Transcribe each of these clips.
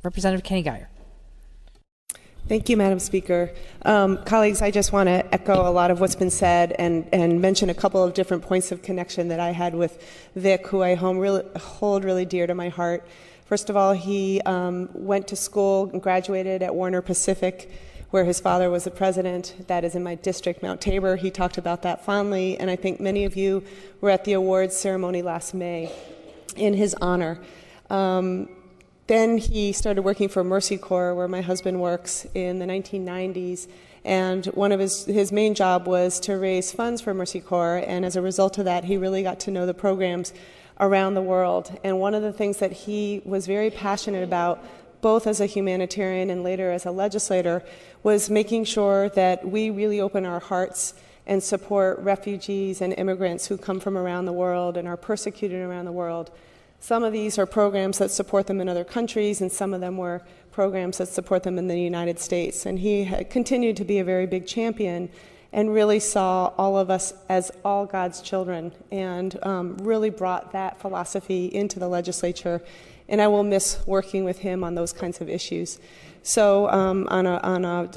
Representative Keny-Guyer. Thank you, Madam Speaker. Colleagues, I just want to echo a lot of what's been said and mention a couple of different points of connection that I had with Vic, who I hold really dear to my heart. First of all, he went to school and graduated at Warner Pacific, where his father was the president. That is in my district, Mount Tabor. He talked about that fondly, and I think many of you were at the awards ceremony last May in his honor. Then he started working for Mercy Corps, where my husband works, in the 1990s. And one of his main job was to raise funds for Mercy Corps. And as a result of that, he really got to know the programs around the world. And one of the things that he was very passionate about, both as a humanitarian and later as a legislator, was making sure that we really open our hearts and support refugees and immigrants who come from around the world and are persecuted around the world. Some of these are programs that support them in other countries, and some of them were programs that support them in the United States. And he continued to be a very big champion and really saw all of us as all God's children, and really brought that philosophy into the legislature. And I will miss working with him on those kinds of issues. So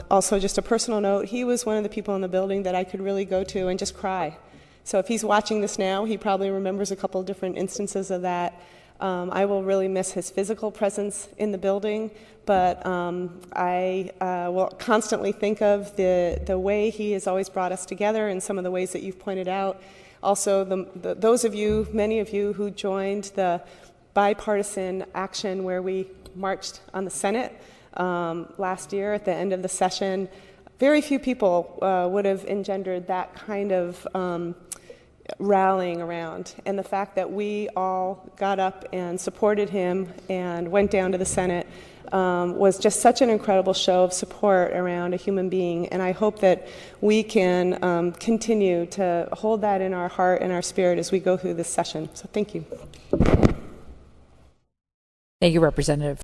also just a personal note, he was one of the people in the building that I could really go to and just cry. So if he's watching this now, he probably remembers a couple of different instances of that. I will really miss his physical presence in the building, but I will constantly think of the way he has always brought us together and some of the ways that you've pointed out. Also, those of you, many of you who joined the bipartisan action where we marched on the Senate last year at the end of the session, very few people would have engendered that kind of rallying around. And the fact that we all got up and supported him and went down to the Senate was just such an incredible show of support around a human being. And I hope that we can continue to hold that in our heart and our spirit as we go through this session. So thank you. Thank you, Representative.